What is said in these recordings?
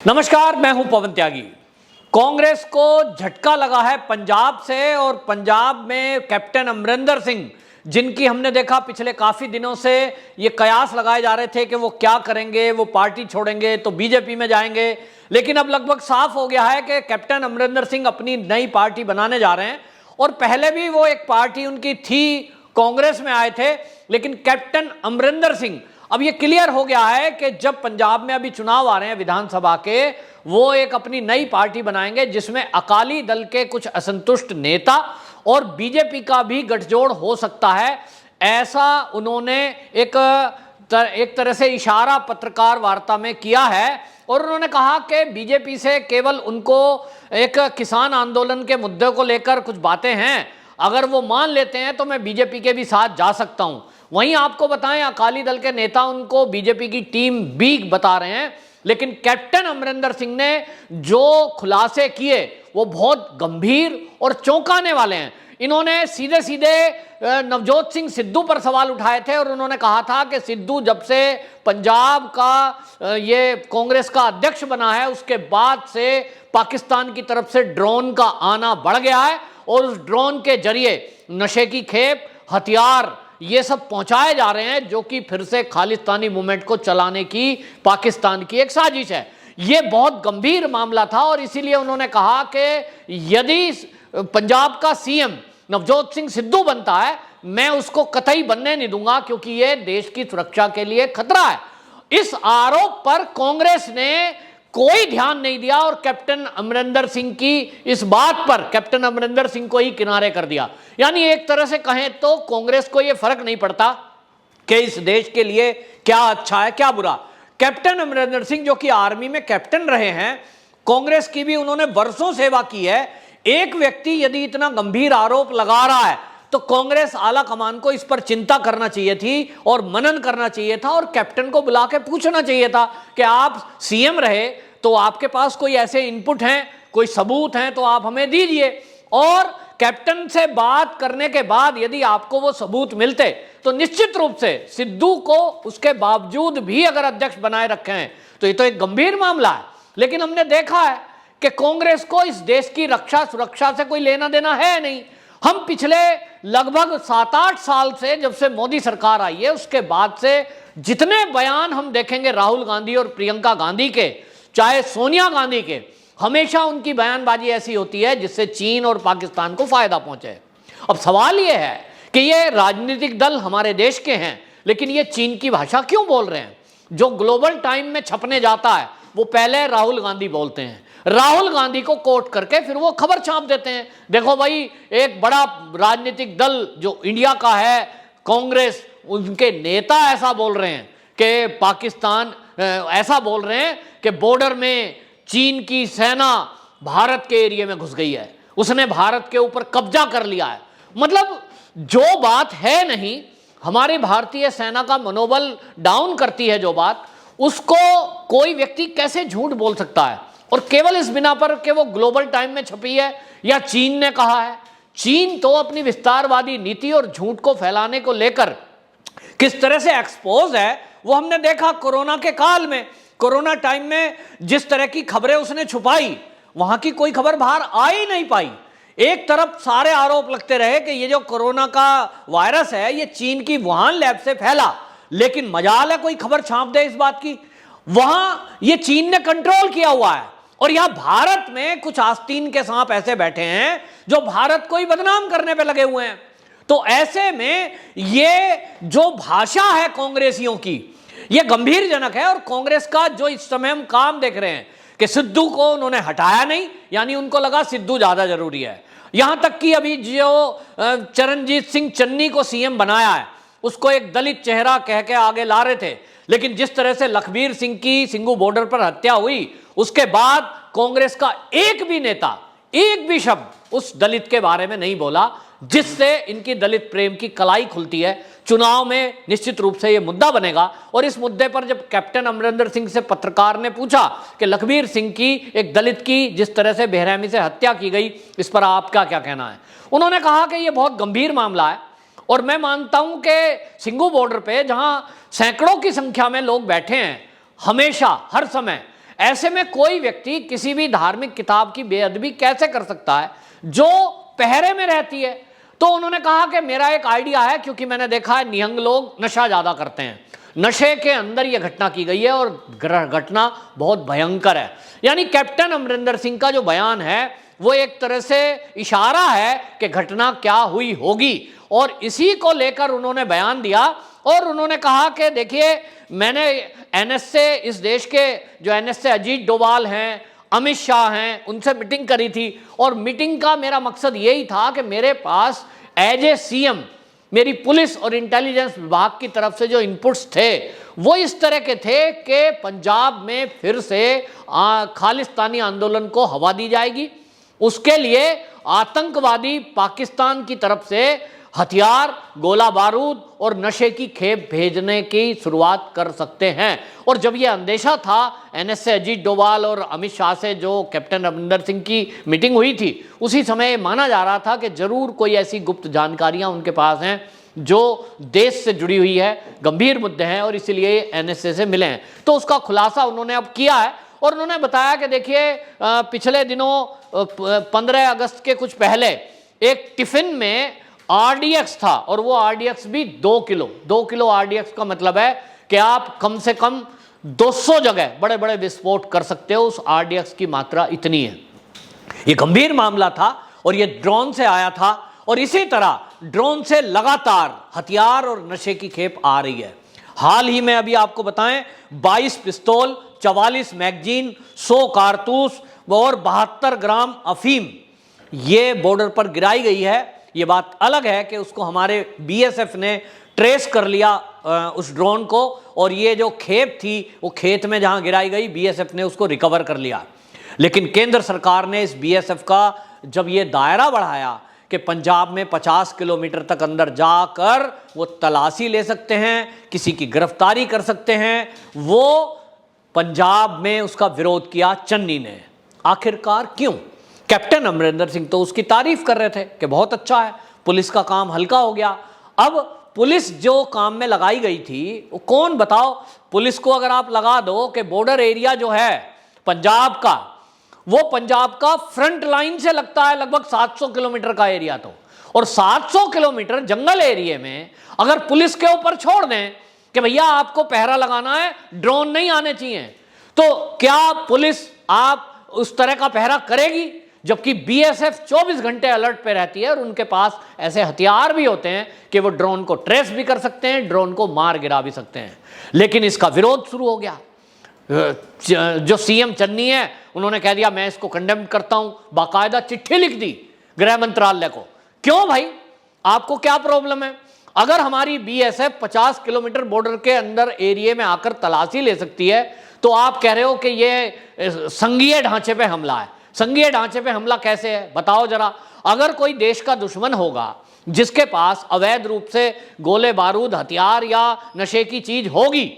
नमस्कार, मैं हूं पवन त्यागी। कांग्रेस को झटका लगा है पंजाब से, और पंजाब में कैप्टन अमरिंदर सिंह, जिनकी हमने देखा पिछले काफी दिनों से ये कयास लगाए जा रहे थे कि वो क्या करेंगे, वो पार्टी छोड़ेंगे तो बीजेपी में जाएंगे, लेकिन अब लगभग साफ हो गया है कि कैप्टन अमरिंदर सिंह अपनी नई पार्टी बनाने जा रहे हैं। और पहले भी वो एक पार्टी उनकी थी, कांग्रेस में आए थे, लेकिन कैप्टन अमरिंदर सिंह, अब ये क्लियर हो गया है कि जब पंजाब में अभी चुनाव आ रहे हैं विधानसभा के, वो एक अपनी नई पार्टी बनाएंगे जिसमें अकाली दल के कुछ असंतुष्ट नेता और बीजेपी का भी गठजोड़ हो सकता है। ऐसा उन्होंने एक तरह से इशारा पत्रकार वार्ता में किया है, और उन्होंने कहा कि बीजेपी से केवल उनको एक किसान आंदोलन के मुद्दे को लेकर कुछ बातें हैं, अगर वो मान लेते हैं तो मैं बीजेपी के भी साथ जा सकता हूं। वहीं आपको बताएं, अकाली दल के नेता उनको बीजेपी की टीम बी बता रहे हैं, लेकिन कैप्टन अमरिंदर सिंह ने जो खुलासे किए वो बहुत गंभीर और चौंकाने वाले हैं। इन्होंने सीधे सीधे नवजोत सिंह सिद्धू पर सवाल उठाए थे, और उन्होंने कहा था कि सिद्धू जब से पंजाब का ये कांग्रेस का अध्यक्ष बना है, उसके बाद से पाकिस्तान की तरफ से ड्रोन का आना बढ़ गया है, और उस ड्रोन के जरिए नशे की खेप, हथियार, ये सब पहुंचाए जा रहे हैं, जो कि फिर से खालिस्तानी मूवमेंट को चलाने की पाकिस्तान की एक साजिश है। ये बहुत गंभीर मामला था, और इसीलिए उन्होंने कहा कि यदि पंजाब का सीएम नवजोत सिंह सिद्धू बनता है, मैं उसको कतई बनने नहीं दूंगा, क्योंकि ये देश की सुरक्षा के लिए खतरा है। इस आरोप पर कांग्रेस ने कोई ध्यान नहीं दिया, और कैप्टन अमरिंदर सिंह की इस बात पर कैप्टन अमरिंदर सिंह को ही किनारे कर दिया। यानी एक तरह से कहें तो कांग्रेस को यह फर्क नहीं पड़ता कि इस देश के लिए क्या अच्छा है क्या बुरा। कैप्टन अमरिंदर सिंह जो कि आर्मी में कैप्टन रहे हैं, कांग्रेस की भी उन्होंने वर्षों सेवा की है। एक व्यक्ति यदि इतना गंभीर आरोप लगा रहा है तो कांग्रेस आला कमान को इस पर चिंता करना चाहिए थी और मनन करना चाहिए था, और कैप्टन को बुला के पूछना चाहिए था कि आप सीएम रहे तो आपके पास कोई ऐसे इनपुट हैं, कोई सबूत हैं तो आप हमें दीजिए। और कैप्टन से बात करने के बाद यदि आपको वो सबूत मिलते तो निश्चित रूप से सिद्धू को उसके बावजूद भी अगर अध्यक्ष बनाए रखे हैं तो ये तो एक गंभीर मामला है। लेकिन हमने देखा है कि कांग्रेस को इस देश की रक्षा सुरक्षा से कोई लेना देना है नहीं। हम पिछले लगभग 7-8 साल से, जब से मोदी सरकार आई है, उसके बाद से जितने बयान हम देखेंगे राहुल गांधी और प्रियंका गांधी के, चाहे सोनिया गांधी के, हमेशा उनकी बयानबाजी ऐसी होती है जिससे चीन और पाकिस्तान को फायदा पहुंचे। अब सवाल यह है कि ये राजनीतिक दल हमारे देश के हैं, लेकिन ये चीन की भाषा क्यों बोल रहे हैं? जो ग्लोबल टाइम में छपने जाता है वो पहले राहुल गांधी बोलते हैं, राहुल गांधी को कोट करके फिर वो खबर छाप देते हैं। देखो भाई, एक बड़ा राजनीतिक दल जो इंडिया का है, कांग्रेस, उनके नेता ऐसा बोल रहे हैं कि पाकिस्तान, ऐसा बोल रहे हैं कि बॉर्डर में चीन की सेना भारत के एरिया में घुस गई है, उसने भारत के ऊपर कब्जा कर लिया है। मतलब जो बात है नहीं, हमारी भारतीय सेना का मनोबल डाउन करती है जो बात, उसको कोई व्यक्ति कैसे झूठ बोल सकता है? और केवल इस बिना पर कि वो ग्लोबल टाइम में छपी है या चीन ने कहा है। चीन तो अपनी विस्तारवादी नीति और झूठ को फैलाने को लेकर किस तरह से एक्सपोज है वो हमने देखा कोरोना के काल में। कोरोना टाइम में जिस तरह की खबरें उसने छुपाई, वहां की कोई खबर बाहर आ ही नहीं पाई। एक तरफ सारे आरोप लगते रहे कि ये जो कोरोना का वायरस है ये चीन की वुहान लैब से फैला, लेकिन मजाल है कोई खबर छाप दे इस बात की। वहां ये चीन ने कंट्रोल किया हुआ है, और यहां भारत में कुछ आस्तीन के सांप ऐसे बैठे हैं जो भारत को ही बदनाम करने पे लगे हुए हैं। तो ऐसे में ये जो भाषा है कांग्रेसियों की, ये गंभीरजनक है। और कांग्रेस का जो इस समय हम काम देख रहे हैं कि सिद्धू को उन्होंने हटाया नहीं, यानी उनको लगा सिद्धू ज्यादा जरूरी है। यहां तक कि अभी जो चरणजीत सिंह चन्नी को सीएम बनाया है, उसको एक दलित चेहरा कह के आगे ला रहे थे, लेकिन जिस तरह से लखबीर सिंह की सिंगू बॉर्डर पर हत्या हुई, उसके बाद कांग्रेस का एक भी नेता एक भी शब्द उस दलित के बारे में नहीं बोला, जिससे इनकी दलित प्रेम की कलाई खुलती है। चुनाव में निश्चित रूप से यह मुद्दा बनेगा। और इस मुद्दे पर जब कैप्टन अमरिंदर सिंह से पत्रकार ने पूछा कि लखबीर सिंह की, एक दलित की जिस तरह से बेरहमी से हत्या की गई, इस पर आपका क्या कहना है? उन्होंने कहा कि यह बहुत गंभीर मामला है, और मैं मानता हूं कि सिंगू बॉर्डर पे जहां सैकड़ों की संख्या में लोग बैठे हैं, हमेशा हर समय ऐसे में कोई व्यक्ति किसी भी धार्मिक किताब की बेअदबी कैसे कर सकता है जो पहरे में रहती है? तो उन्होंने कहा कि मेरा एक आइडिया है, क्योंकि मैंने देखा है निहंग लोग नशा ज्यादा करते हैं, नशे के अंदर यह घटना की गई है और घटना बहुत भयंकर है। यानी कैप्टन अमरिंदर सिंह का जो बयान है वो एक तरह से इशारा है कि घटना क्या हुई होगी, और इसी को लेकर उन्होंने बयान दिया और उन्होंने कहा कि देखिए, मैंने एनएसए, इस देश के जो एनएसए अजीत डोभाल हैं, अमित शाह हैं, उनसे मीटिंग करी थी, और मीटिंग का मेरा मकसद यही था कि मेरे पास एज ए सीएम मेरी पुलिस और इंटेलिजेंस विभाग की तरफ से जो इनपुट्स थे वो इस तरह के थे कि पंजाब में फिर से खालिस्तानी आंदोलन को हवा दी जाएगी। उसके लिए आतंकवादी पाकिस्तान की तरफ से हथियार, गोला बारूद और नशे की खेप भेजने की शुरुआत कर सकते हैं। और जब यह अंदेशा था एनएसए अजीत डोभाल और अमित शाह से जो कैप्टन अमरिंदर सिंह की मीटिंग हुई थी, उसी समय माना जा रहा था कि जरूर कोई ऐसी गुप्त जानकारियां उनके पास हैं जो देश से जुड़ी हुई है, गंभीर मुद्दे हैं, और इसीलिए एनएसए से मिले हैं। तो उसका खुलासा उन्होंने अब किया है और उन्होंने बताया कि देखिए, पिछले दिनों 15 अगस्त के कुछ पहले एक टिफिन में आरडीएक्स था, और वो आरडीएक्स भी 2 किलो आरडीएक्स का मतलब है कि आप कम से कम 200 जगह बड़े बड़े विस्फोट कर सकते हो, उस आरडीएक्स की मात्रा इतनी है। ये गंभीर मामला था और ये ड्रोन से आया था, और इसी तरह ड्रोन से लगातार हथियार और नशे की खेप आ रही है। हाल ही में अभी आपको बताएं, 22 पिस्तौल, 44 मैगजीन, 100 कारतूस और 72 ग्राम अफीम ये बॉर्डर पर गिराई गई है। ये बात अलग है कि उसको हमारे बीएसएफ ने ट्रेस कर लिया उस ड्रोन को, और ये जो खेप थी वो खेत में जहां गिराई गई, बीएसएफ ने उसको रिकवर कर लिया। लेकिन केंद्र सरकार ने इस बीएसएफ का जब ये दायरा बढ़ाया कि पंजाब में 50 किलोमीटर तक अंदर जाकर वो तलाशी ले सकते हैं, किसी की गिरफ्तारी कर सकते हैं, वो पंजाब में उसका विरोध किया चन्नी ने। आखिरकार क्यों? कैप्टन अमरिंदर सिंह तो उसकी तारीफ कर रहे थे कि बहुत अच्छा है, पुलिस का काम हल्का हो गया। अब पुलिस जो काम में लगाई गई थी वो कौन बताओ? पुलिस को अगर आप लगा दो कि बॉर्डर एरिया जो है पंजाब का, वो पंजाब का फ्रंट लाइन से लगता है लगभग 700 किलोमीटर का एरिया, तो और 700 किलोमीटर जंगल एरिया में अगर पुलिस के ऊपर छोड़ दें कि भैया आपको पहरा लगाना है, ड्रोन नहीं आने चाहिए, तो क्या पुलिस आप उस तरह का पहरा करेगी? जबकि बीएसएफ 24 घंटे अलर्ट पे रहती है और उनके पास ऐसे हथियार भी होते हैं कि वो ड्रोन को ट्रेस भी कर सकते हैं, ड्रोन को मार गिरा भी सकते हैं। लेकिन इसका विरोध शुरू हो गया। जो सीएम चन्नी है उन्होंने कह दिया मैं इसको कंडेम करता हूं, बाकायदा चिट्ठी लिख दी गृह मंत्रालय को। क्यों भाई, आपको क्या प्रॉब्लम है? अगर हमारी बीएसएफ 50 किलोमीटर बॉर्डर के अंदर एरिया में आकर तलाशी ले सकती है, तो आप कह रहे हो कि ये संघीय ढांचे पे हमला है। संघीय ढांचे पे हमला कैसे है बताओ जरा। अगर कोई देश का दुश्मन होगा जिसके पास अवैध रूप से गोले बारूद, हथियार या नशे की चीज होगी,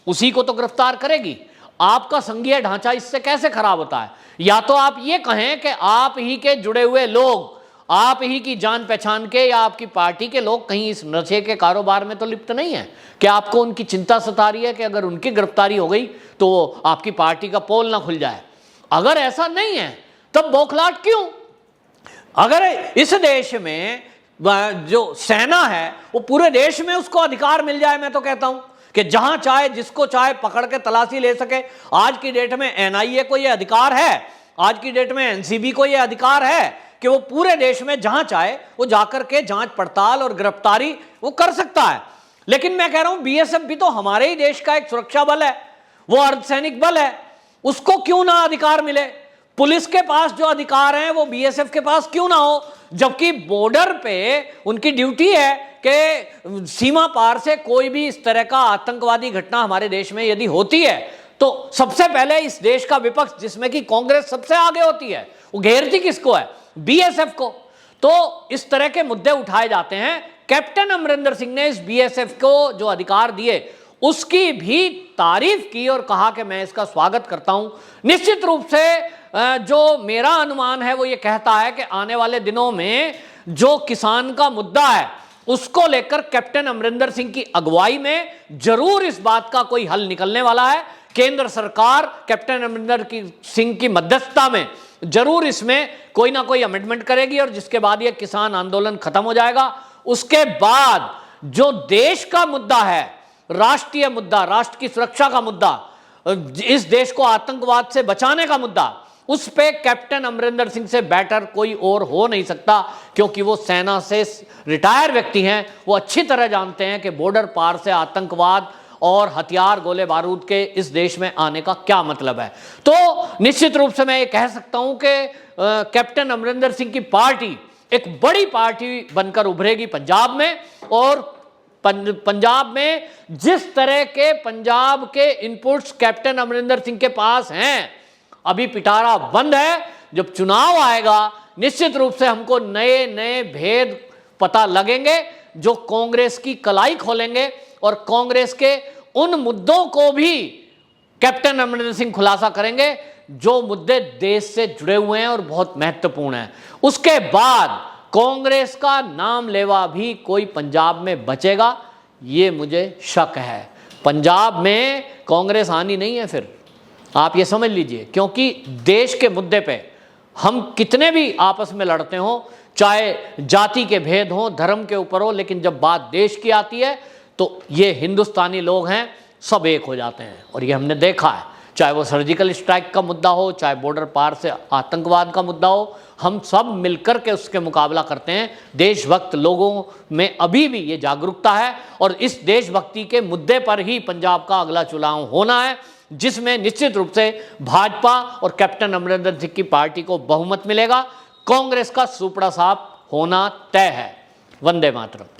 उसी को तो गिरफ्तार करेगी। आपका संघीय ढांचा इससे कैसे खराब होता है? या तो आप ये कहें कि आप ही के जुड़े हुए लोग, आप ही की जान पहचान के या आपकी पार्टी के लोग कहीं इस नशे के कारोबार में तो लिप्त नहीं है, कि आपको उनकी चिंता सता रही है कि अगर उनकी गिरफ्तारी हो गई तो आपकी पार्टी का पोल ना खुल जाए। अगर ऐसा नहीं है तब बौखलाहट क्यों? अगर इस देश में जो सेना है वो पूरे देश में उसको अधिकार मिल जाए, मैं तो कहता हूं कि जहां चाहे जिसको चाहे पकड़ के तलाशी ले सके। आज की डेट में एनआईए को यह अधिकार है, आज की डेट में एनसीबी को यह अधिकार है कि वो पूरे देश में जहां चाहे वो जाकर के जांच पड़ताल और गिरफ्तारी वो कर सकता है। लेकिन मैं कह रहा हूं बीएसएफ भी तो हमारे ही देश का एक सुरक्षा बल है, वो अर्धसैनिक बल है, उसको क्यों ना अधिकार मिले? पुलिस के पास जो अधिकार हैं वो बीएसएफ के पास क्यों ना हो? जबकि बॉर्डर पे उनकी ड्यूटी है कि सीमा पार से कोई भी इस तरह का आतंकवादी घटना हमारे देश में यदि होती है तो सबसे पहले इस देश का विपक्ष, जिसमें कि कांग्रेस सबसे आगे होती है, वो घेरती किसको है? बीएसएफ को। तो इस तरह के मुद्दे उठाए जाते हैं। कैप्टन अमरिंदर सिंह ने इस बीएसएफ को जो अधिकार दिए उसकी भी तारीफ की और कहा कि मैं इसका स्वागत करता हूं। निश्चित रूप से जो मेरा अनुमान है वो ये कहता है कि आने वाले दिनों में जो किसान का मुद्दा है उसको लेकर कैप्टन अमरिंदर सिंह की अगुवाई में जरूर इस बात का कोई हल निकलने वाला है केंद्र सरकार कैप्टन अमरिंदर सिंह की मध्यस्थता में जरूर इसमें कोई ना कोई अमेंडमेंट करेगी और जिसके बाद ये किसान आंदोलन खत्म हो जाएगा। उसके बाद जो देश का मुद्दा है, राष्ट्रीय मुद्दा, राष्ट्र की सुरक्षा का मुद्दा, इस देश को आतंकवाद से बचाने का मुद्दा, उस पे कैप्टन अमरिंदर सिंह से बेटर कोई और हो नहीं सकता, क्योंकि वो सेना से रिटायर व्यक्ति हैं। वो अच्छी तरह जानते हैं कि बॉर्डर पार से आतंकवाद और हथियार गोले बारूद के इस देश में आने का क्या मतलब है। तो निश्चित रूप से मैं ये कह सकता हूं कि कैप्टन अमरिंदर सिंह की पार्टी एक बड़ी पार्टी बनकर उभरेगी पंजाब में, और पंजाब में जिस तरह के पंजाब के इनपुट्स कैप्टन अमरिंदर सिंह के पास हैं, अभी पिटारा बंद है। जब चुनाव आएगा निश्चित रूप से हमको नए नए भेद पता लगेंगे जो कांग्रेस की कलाई खोलेंगे, और कांग्रेस के उन मुद्दों को भी कैप्टन अमरिंदर सिंह खुलासा करेंगे जो मुद्दे देश से जुड़े हुए हैं और बहुत महत्वपूर्ण हैं। उसके बाद कांग्रेस का नाम लेवा भी कोई पंजाब में बचेगा, ये मुझे शक है। पंजाब में कांग्रेस आनी नहीं है फिर, आप ये समझ लीजिए, क्योंकि देश के मुद्दे पे हम कितने भी आपस में लड़ते हों, चाहे जाति के भेद हों, धर्म के ऊपर हो, लेकिन जब बात देश की आती है तो ये हिंदुस्तानी लोग हैं, सब एक हो जाते हैं। और ये हमने देखा है, चाहे वो सर्जिकल स्ट्राइक का मुद्दा हो, चाहे बॉर्डर पार से आतंकवाद का मुद्दा हो, हम सब मिलकर के उसके मुकाबला करते हैं। देशभक्त लोगों में अभी भी ये जागरूकता है, और इस देशभक्ति के मुद्दे पर ही पंजाब का अगला चुनाव होना है, जिसमें निश्चित रूप से भाजपा और कैप्टन अमरिंदर सिंह की पार्टी को बहुमत मिलेगा। कांग्रेस का सुपड़ा साफ होना तय है। वंदे मातरम।